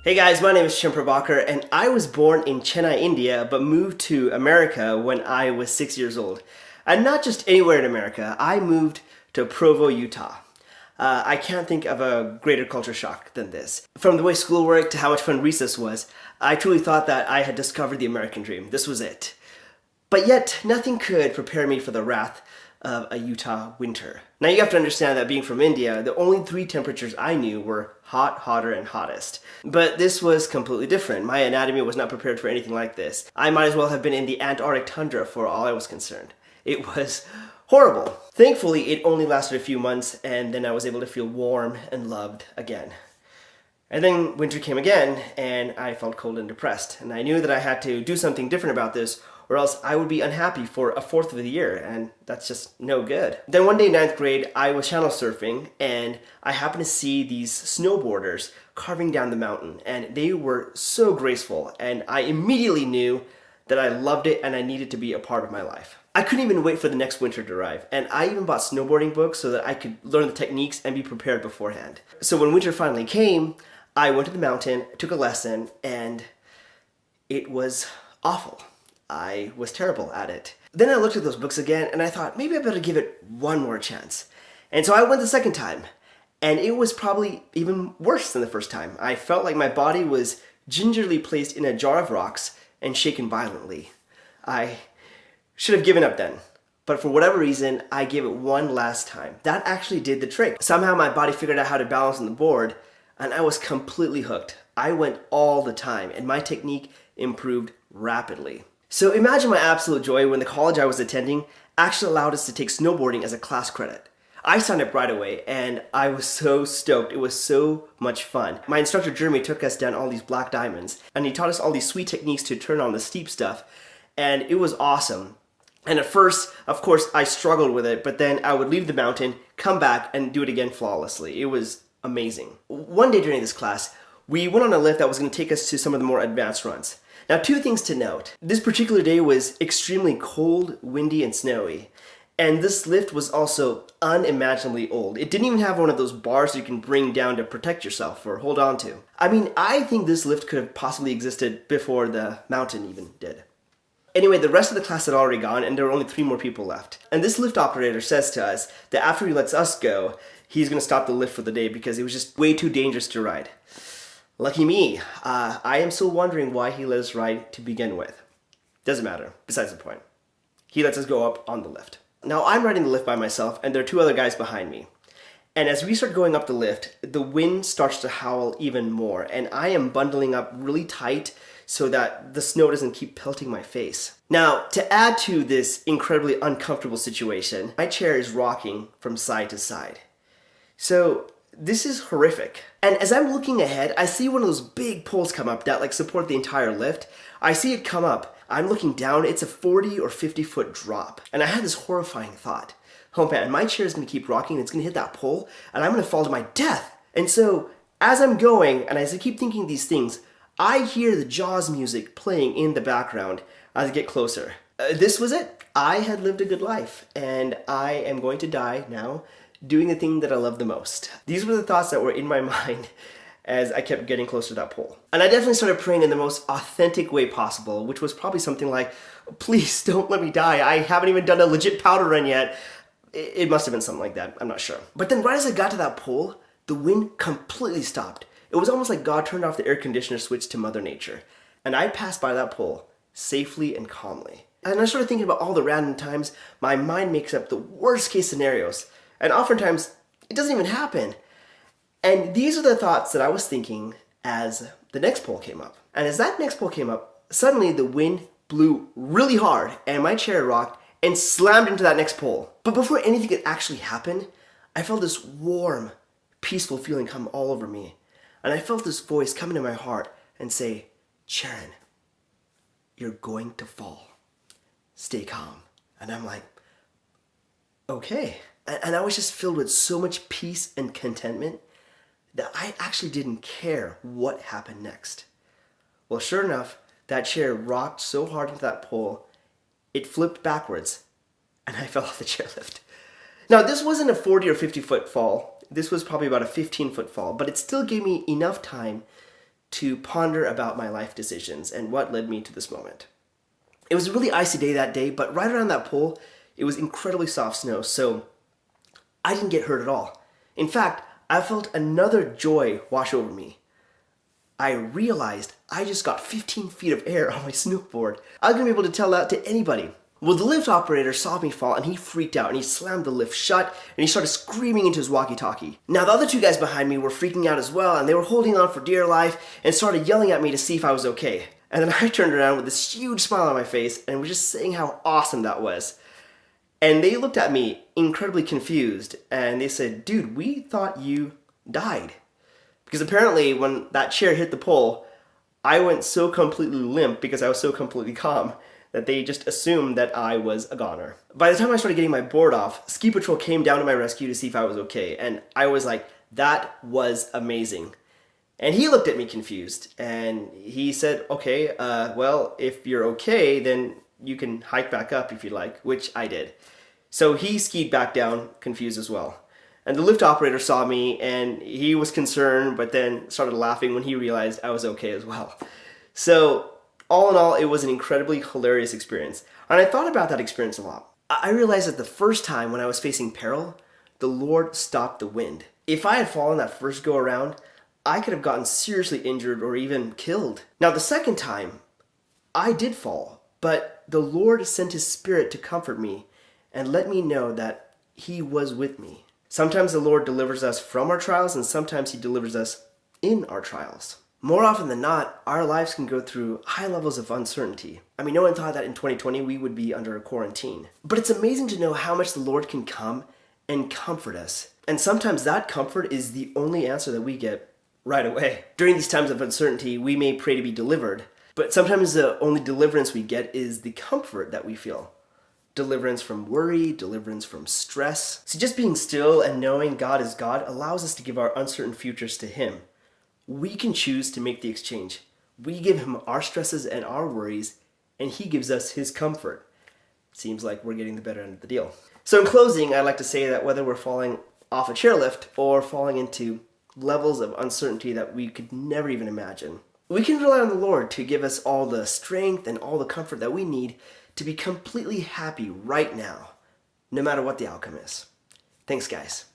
Hey guys, my name is Shim Prabhakar and I was born in Chennai, India, but moved to America when I was 6 years old. And not just anywhere in America, I moved to Provo, Utah. I can't think of a greater culture shock than this. From the way school worked to how much fun recess was, I truly thought that I had discovered the American dream. This was it. But yet, nothing could prepare me for the wrath of a Utah winter. Now you have to understand that being from India, the only three temperatures I knew were hot, hotter, and hottest. But this was completely different. My anatomy was not prepared for anything like this. I might as well have been in the Antarctic tundra for all I was concerned. It was horrible. Thankfully, it only lasted a few months, and then I was able to feel warm and loved again. And then winter came again, and I felt cold and depressed. And I knew that I had to do something different about this, or else I would be unhappy for a fourth of the year, and that's just no good. Then one day in ninth grade, I was channel surfing, and I happened to see these snowboarders carving down the mountain, and they were so graceful, and I immediately knew that I loved it and I needed to be a part of my life. I couldn't even wait for the next winter to arrive, and I even bought snowboarding books so that I could learn the techniques and be prepared beforehand. So when winter finally came, I went to the mountain, took a lesson, and it was awful. I was terrible at it. Then I looked at those books again and I thought, maybe I better give it one more chance. And so I went the second time, and it was probably even worse than the first time. I felt like my body was gingerly placed in a jar of rocks and shaken violently. I should have given up then, but for whatever reason, I gave it one last time. That actually did the trick. Somehow my body figured out how to balance on the board, and I was completely hooked. I went all the time, and my technique improved rapidly. So imagine my absolute joy when the college I was attending actually allowed us to take snowboarding as a class credit. I signed up right away and I was so stoked. It was so much fun. My instructor Jeremy took us down all these black diamonds and he taught us all these sweet techniques to turn on the steep stuff, and it was awesome. And at first, of course, I struggled with it, but then I would leave the mountain, come back, and do it again flawlessly. It was amazing. One day during this class, we went on a lift that was going to take us to some of the more advanced runs. Now, two things to note. This particular day was extremely cold, windy, and snowy. And this lift was also unimaginably old. It didn't even have one of those bars you can bring down to protect yourself or hold on to. I mean, I think this lift could have possibly existed before the mountain even did. Anyway, the rest of the class had already gone and there were only 3 more people left. And this lift operator says to us that after he lets us go, he's going to stop the lift for the day because it was just way too dangerous to ride. Lucky me. I am still wondering why he let us ride to begin with. Doesn't matter, besides the point. He lets us go up on the lift. Now I'm riding the lift by myself and there are 2 other guys behind me. And as we start going up the lift, the wind starts to howl even more, and I am bundling up really tight so that the snow doesn't keep pelting my face. Now, to add to this incredibly uncomfortable situation, my chair is rocking from side to side. So this is horrific. And as I'm looking ahead, I see one of those big poles come up that support the entire lift. I see it come up. I'm looking down. It's a 40 or 50 foot drop. And I had this horrifying thought. Oh man, my chair is going to keep rocking and it's going to hit that pole and I'm going to fall to my death. And so as I'm going and as I keep thinking these things, I hear the Jaws music playing in the background as I get closer. This was it. I had lived a good life and I am going to die now doing the thing that I love the most. These were the thoughts that were in my mind as I kept getting closer to that pole. And I definitely started praying in the most authentic way possible, which was probably something like, please don't let me die. I haven't even done a legit powder run yet. It must have been something like that. I'm not sure. But then right as I got to that pole, the wind completely stopped. It was almost like God turned off the air conditioner switch to Mother Nature. And I passed by that pole safely and calmly. And I started thinking about all the random times my mind makes up the worst case scenarios. And oftentimes, it doesn't even happen. And these are the thoughts that I was thinking as the next pole came up. And as that next pole came up, suddenly the wind blew really hard and my chair rocked and slammed into that next pole. But before anything could actually happen, I felt this warm, peaceful feeling come all over me. And I felt this voice come into my heart and say, Sharon, you're going to fall. Stay calm. And I'm like, okay. And I was just filled with so much peace and contentment that I actually didn't care what happened next. Well, sure enough, that chair rocked so hard into that pole, it flipped backwards, and I fell off the chairlift. Now, this wasn't a 40 or 50 foot fall. This was probably about a 15-foot fall, but it still gave me enough time to ponder about my life decisions and what led me to this moment. It was a really icy day that day, but right around that pole, it was incredibly soft snow, so I didn't get hurt at all. In fact, I felt another joy wash over me. I realized I just got 15 feet of air on my snowboard. I was gonna be able to tell that to anybody. Well, the lift operator saw me fall and he freaked out and he slammed the lift shut and he started screaming into his walkie-talkie. Now, the other two guys behind me were freaking out as well and they were holding on for dear life and started yelling at me to see if I was okay. And then I turned around with this huge smile on my face and was just saying how awesome that was. And they looked at me incredibly confused and they said, "Dude, we thought you died." Because apparently when that chair hit the pole, I went so completely limp because I was so completely calm that they just assumed that I was a goner. By the time I started getting my board off, Ski Patrol came down to my rescue to see if I was okay. And I was like, that was amazing. And he looked at me confused and he said, "Okay, well, if you're okay, then you can hike back up if you like," which I did. So he skied back down confused as well. And the lift operator saw me and he was concerned, but then started laughing when he realized I was okay as well. So all in all, it was an incredibly hilarious experience. And I thought about that experience a lot. I realized that the first time when I was facing peril, the Lord stopped the wind. If I had fallen that first go around, I could have gotten seriously injured or even killed. Now the second time, I did fall, but the Lord sent His Spirit to comfort me and let me know that He was with me. Sometimes the Lord delivers us from our trials and sometimes He delivers us in our trials. More often than not, our lives can go through high levels of uncertainty. I mean, no one thought that in 2020 we would be under a quarantine. But it's amazing to know how much the Lord can come and comfort us. And sometimes that comfort is the only answer that we get right away. During these times of uncertainty, we may pray to be delivered, but sometimes the only deliverance we get is the comfort that we feel. Deliverance from worry, deliverance from stress. See, just being still and knowing God is God allows us to give our uncertain futures to Him. We can choose to make the exchange. We give Him our stresses and our worries, and He gives us His comfort. Seems like we're getting the better end of the deal. So in closing, I'd like to say that whether we're falling off a chairlift or falling into levels of uncertainty that we could never even imagine, we can rely on the Lord to give us all the strength and all the comfort that we need to be completely happy right now, no matter what the outcome is. Thanks, guys.